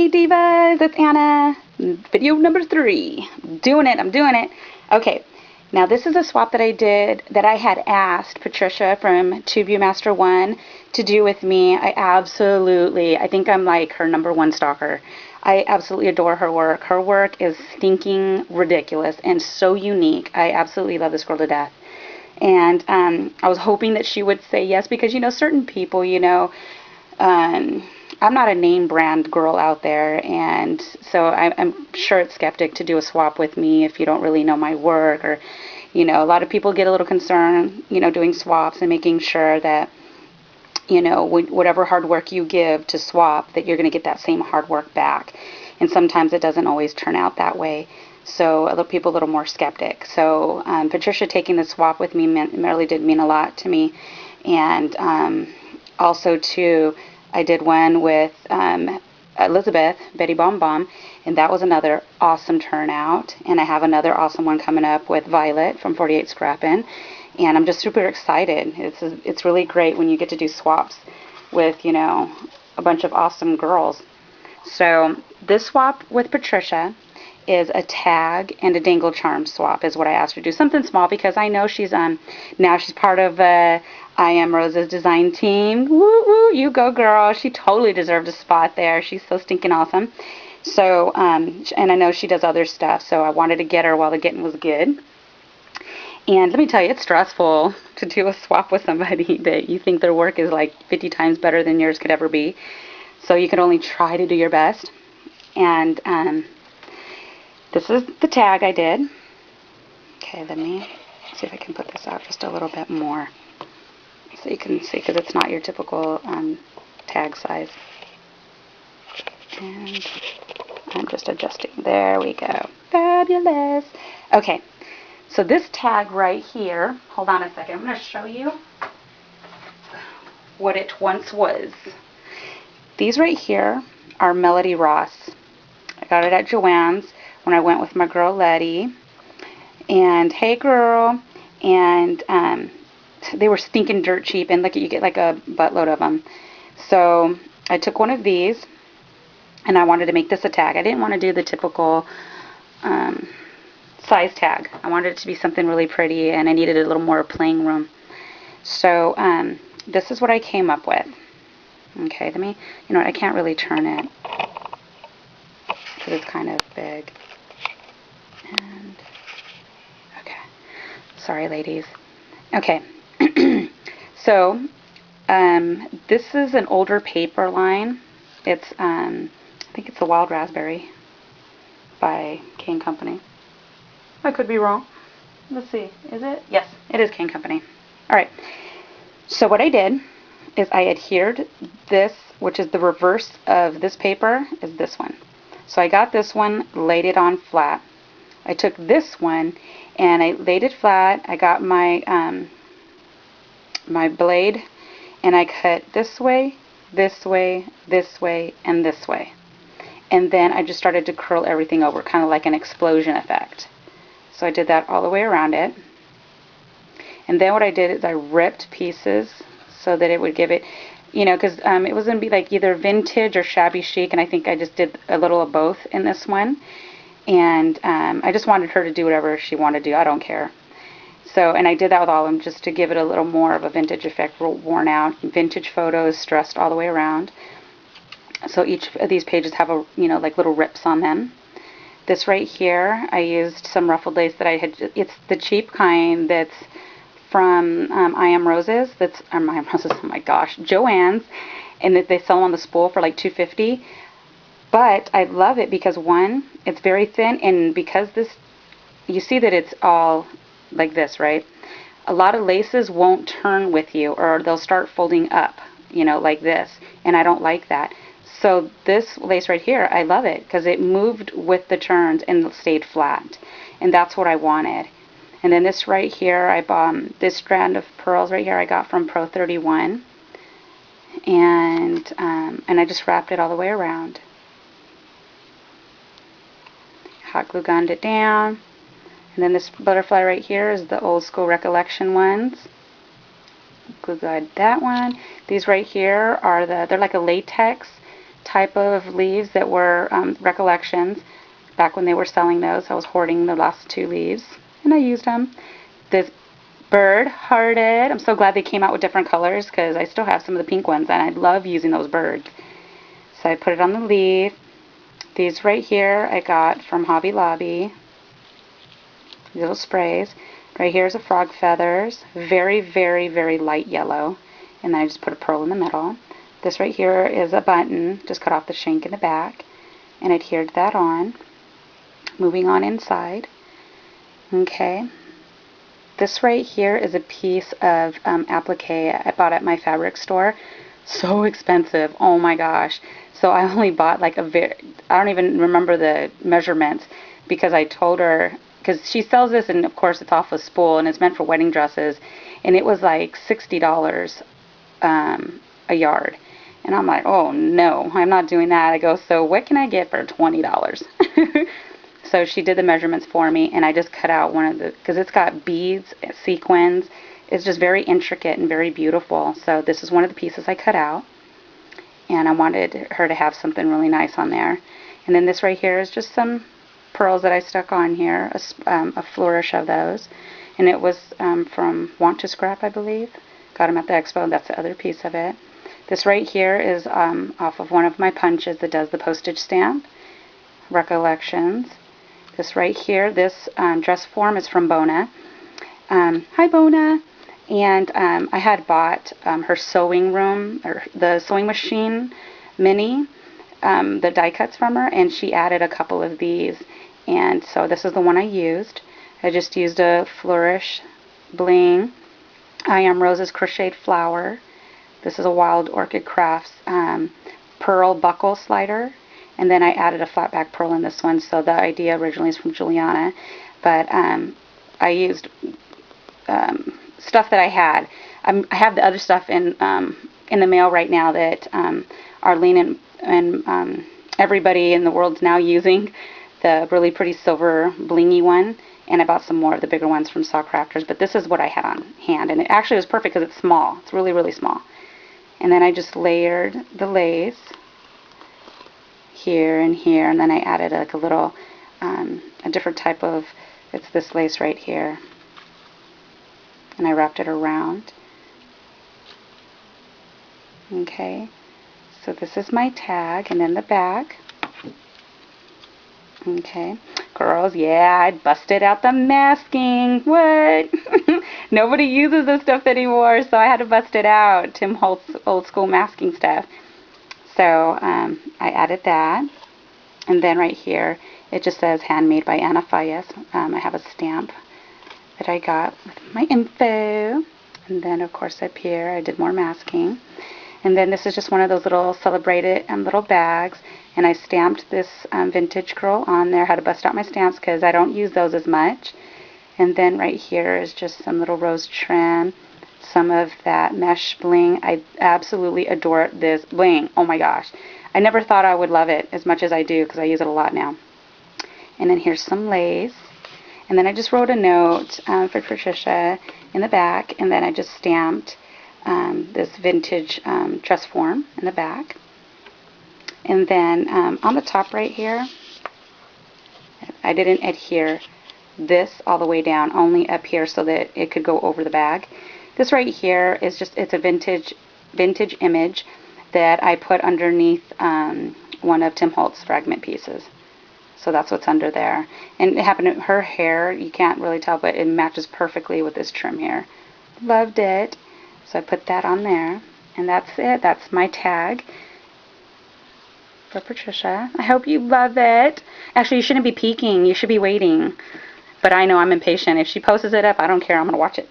Hey Divas, it's Anna. Video number 3. I'm doing it. Okay, now this is a swap that I did that I had asked Patricia from Tubeyoumaster1 to do with me. I think I'm like her #1 stalker. I absolutely adore her work. Her work is stinking ridiculous and so unique. I absolutely love this girl to death. And I was hoping that she would say yes because, certain people, I'm not a name brand girl out there, and so I'm sure it's skeptic to do a swap with me if you don't really know my work, or, a lot of people get a little concerned, doing swaps and making sure that, whatever hard work you give to swap, that you're going to get that same hard work back. And sometimes it doesn't always turn out that way. So other people a little more skeptic. So Patricia taking the swap with me really did mean a lot to me. And also, too, I did one with Elizabeth, Betty Bomb Bomb, and that was another awesome turnout. And I have another awesome one coming up with Violet from 48 Scrappin'. And I'm just super excited. It's really great when you get to do swaps with, a bunch of awesome girls. So this swap with Patricia is a tag and a dangle charm swap is what I asked her to do. Something small because I know she's now she's part of I Am Rose's design team. Woo woo, you go girl. She totally deserved a spot there. She's so stinking awesome. So and I know she does other stuff, so I wanted to get her while the getting was good. And let me tell you, it's stressful to do a swap with somebody that you think their work is like 50 times better than yours could ever be. So you can only try to do your best. And this is the tag I did. Okay, let me see if I can put this out just a little bit more so you can see, because it's not your typical tag size. And I'm just adjusting. There we go. Fabulous. Okay, so this tag right here, hold on a second, I'm going to show you what it once was. These right here are Melody Ross. I got it at Joann's when I went with my girl Letty. And hey girl, and they were stinking dirt cheap, and look, you get like a buttload of them. So I took one of these and I wanted to make this a tag. I didn't want to do the typical size tag. I wanted it to be something really pretty, and I needed a little more playing room. So this is what I came up with. Okay, let me, I can't really turn it because it's kind of big. And okay, sorry ladies. Okay, so this is an older paper line. It's I think it's a Wild Raspberry by Cane Company. I could be wrong. Let's see, is it? Yes, it is Cane Company. Alright, so what I did is I adhered this, which is the reverse of this paper, is this one. So I got this one, laid it on flat. I took this one and I laid it flat. I got my my blade, and I cut this way, this way, this way, and this way. And then I just started to curl everything over, kind of like an explosion effect. So I did that all the way around it. And then what I did is I ripped pieces so that it would give it, because it was going to be like either vintage or shabby chic, and I think I just did a little of both in this one. And I just wanted her to do whatever she wanted to do. I don't care. So, and I did that with all of them just to give it a little more of a vintage effect, worn out. Vintage photos stressed all the way around. So each of these pages have a, like little rips on them. This right here, I used some ruffled lace that I had. It's the cheap kind that's from I Am Roses. That's I Am Roses. Oh my gosh, Joann's, and that they sell them on the spool for like $2.50. But I love it because one, it's very thin, and because this, you see that it's all like this, right? A lot of laces won't turn with you, or they'll start folding up, like this, and I don't like that. So this lace right here, I love it because it moved with the turns and stayed flat, and that's what I wanted. And then this right here, I bought this strand of pearls right here I got from Pro 31, and I just wrapped it all the way around. Hot glue gunned it down. And then this butterfly right here is the old school Recollection ones. Glue glued that one. These right here are they're like a latex type of leaves that were Recollections. Back when they were selling those, I was hoarding the last 2 leaves, and I used them. This bird hearted. I'm so glad they came out with different colors because I still have some of the pink ones, and I love using those birds. So I put it on the leaf. These right here I got from Hobby Lobby. These little sprays. Right here is a frog feathers. Very, very, very light yellow. And then I just put a pearl in the middle. This right here is a button. Just cut off the shank in the back and adhered that on. Moving on inside. Okay. This right here is a piece of applique I bought at my fabric store. So expensive. Oh my gosh. So I only bought like I don't even remember the measurements because I told her, because she sells this and of course it's off a spool and it's meant for wedding dresses, and it was like $60 a yard. And I'm like, oh no, I'm not doing that. I go, so what can I get for $20? So she did the measurements for me, and I just cut out one of the, because it's got beads, sequins. It's just very intricate and very beautiful. So this is one of the pieces I cut out, and I wanted her to have something really nice on there. And then this right here is just some pearls that I stuck on here, a flourish of those. And it was from Want to Scrap, I believe. Got them at the expo. That's the other piece of it. This right here is off of one of my punches that does the postage stamp, Recollections. This right here, this dress form is from Bona. Hi Bona. And I had bought her sewing room, or the sewing machine mini, the die cuts from her, and she added a couple of these. And so this is the one I used. I just used a flourish bling. I Am Rose's crocheted flower. This is a Wild Orchid Crafts pearl buckle slider. And then I added a flat back pearl in this one. So the idea originally is from Juliana. But I used stuff that I had. I have the other stuff in the mail right now that Arlene and everybody in the world's now using. The really pretty silver blingy one. And I bought some more of the bigger ones from Saw Crafters. But this is what I had on hand. And it actually was perfect because it's small. It's really, really small. And then I just layered the lace here and here. And then I added like a little, a different type of, it's this lace right here. And I wrapped it around. Okay. So this is my tag. And then the back. Okay. Girls, yeah, I busted out the masking. What? Nobody uses this stuff anymore, so I had to bust it out. Tim Holtz old school masking stuff. So I added that. And then right here, it just says handmade by Anna Fayez. I have a stamp that I got with my info. And then, of course, up here, I did more masking. And then this is just one of those little celebrated little bags. And I stamped this vintage girl on there. Had to bust out my stamps because I don't use those as much. And then right here is just some little rose trim. Some of that mesh bling. I absolutely adore this bling. Oh my gosh. I never thought I would love it as much as I do because I use it a lot now. And then here's some lace. And then I just wrote a note for Patricia in the back. And then I just stamped this vintage dress form in the back. And then on the top right here, I didn't adhere this all the way down, only up here so that it could go over the bag. This right here is just, it's a vintage image that I put underneath one of Tim Holtz's fragment pieces. So that's what's under there. And it happened to her hair, you can't really tell, but it matches perfectly with this trim here. Loved it. So I put that on there. And that's it. That's my tag for Patricia. I hope you love it. Actually, you shouldn't be peeking. You should be waiting. But I know I'm impatient. If she posts it up, I don't care. I'm going to watch it.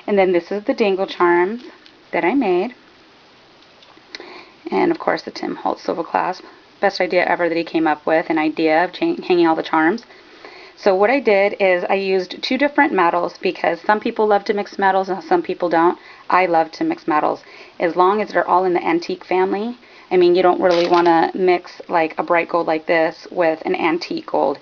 And then this is the dangle charms that I made. And, of course, the Tim Holtz silver clasp. Best idea ever that he came up with, an idea of hanging all the charms. So what I did is I used 2 different metals because some people love to mix metals and some people don't. I love to mix metals. As long as they're all in the antique family. I mean, you don't really want to mix like a bright gold like this with an antique gold.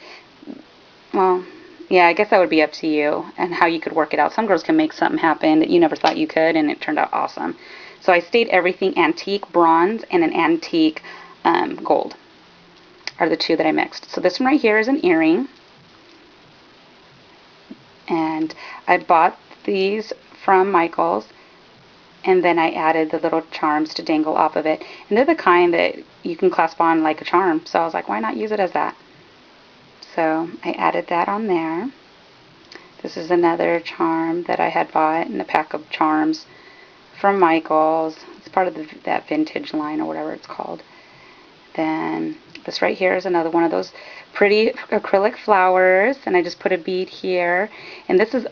Well, yeah, I guess that would be up to you and how you could work it out. Some girls can make something happen that you never thought you could, and it turned out awesome. So I stayed everything antique bronze and an antique gold are the two that I mixed. So this one right here is an earring. And I bought these from Michael's, and then I added the little charms to dangle off of it. And they're the kind that you can clasp on like a charm. So I was like, why not use it as that? So I added that on there. This is another charm that I had bought in a pack of charms from Michael's. It's part of that vintage line or whatever it's called. Then this right here is another one of those pretty acrylic flowers, and I just put a bead here. And this is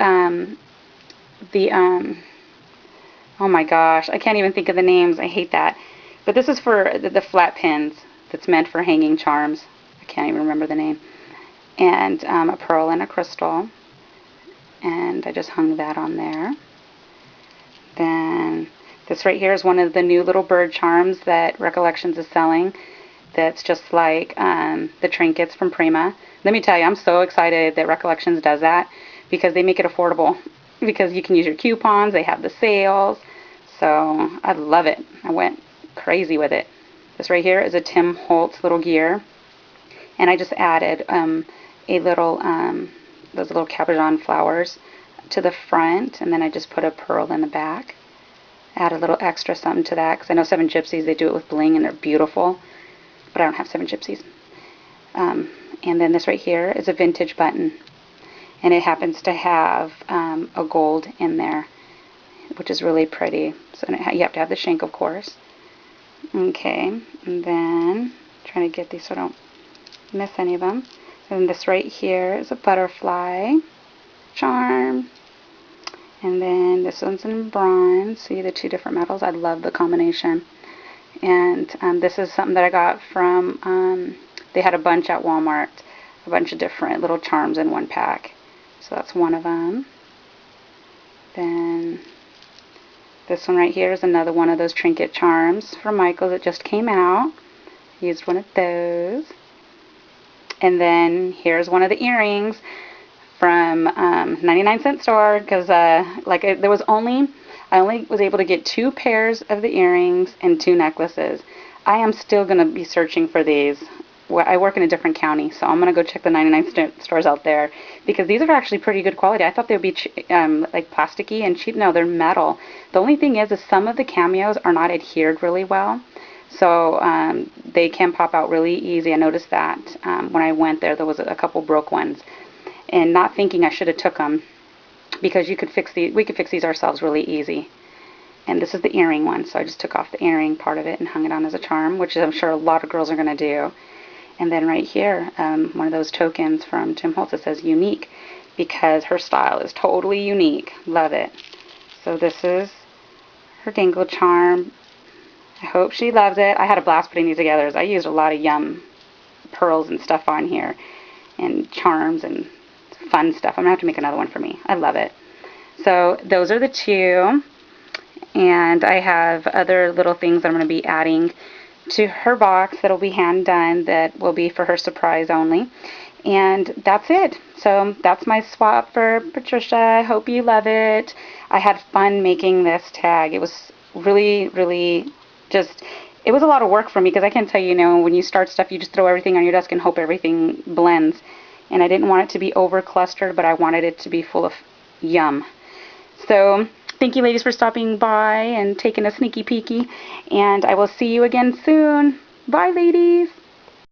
oh my gosh, I can't even think of the names. I hate that. But this is for the flat pins that's meant for hanging charms. I can't even remember the name. And a pearl and a crystal. And I just hung that on there. Then this right here is one of the new little bird charms that Recollections is selling. That's just like the trinkets from Prima. Let me tell you, I'm so excited that Recollections does that because they make it affordable. Because you can use your coupons, they have the sales. So I love it. I went crazy with it. This right here is a Tim Holtz little gear. And I just added a little, those little cabochon flowers to the front. And then I just put a pearl in the back. Add a little extra something to that because I know Seven Gypsies, they do it with bling and they're beautiful. But I don't have Seven Gypsies. And then this right here is a vintage button. And it happens to have a gold in there, which is really pretty. So you have to have the shank, of course. Okay, and then trying to get these so I don't miss any of them. And this right here is a butterfly charm. And then this one's in bronze. See the two different metals? I love the combination. And this is something that I got from, they had a bunch at Walmart. A bunch of different little charms in one pack. So that's one of them. Then this one right here is another one of those trinket charms from Michael that just came out. I used one of those. And then here's one of the earrings from 99-cent store because I only was able to get 2 pairs of the earrings and 2 necklaces. I am still going to be searching for these. I work in a different county, so I'm going to go check the 99 stores out there because these are actually pretty good quality. I thought they would be like plasticky and cheap. No, they're metal. The only thing is some of the cameos are not adhered really well, so they can pop out really easy. I noticed that when I went there was a couple broke ones, and not thinking I should have took them because we could fix these ourselves really easy. And this is the earring one, so I just took off the earring part of it and hung it on as a charm, which I'm sure a lot of girls are going to do. And then right here, one of those tokens from Tim Holtz that says unique because her style is totally unique. Love it. So this is her dangle charm. I hope she loves it. I had a blast putting these together. I used a lot of yum pearls and stuff on here and charms and fun stuff. I'm going to have to make another one for me. I love it. So those are the 2. And I have other little things that I'm going to be adding to her box that'll be hand done that will be for her surprise only. And that's it. So that's my swap for Patricia. I hope you love it. I had fun making this tag. It was really, really it was a lot of work for me because I can tell you, when you start stuff, you just throw everything on your desk and hope everything blends. And I didn't want it to be over clustered, but I wanted it to be full of yum. So thank you, ladies, for stopping by and taking a sneaky peeky. And I will see you again soon. Bye, ladies.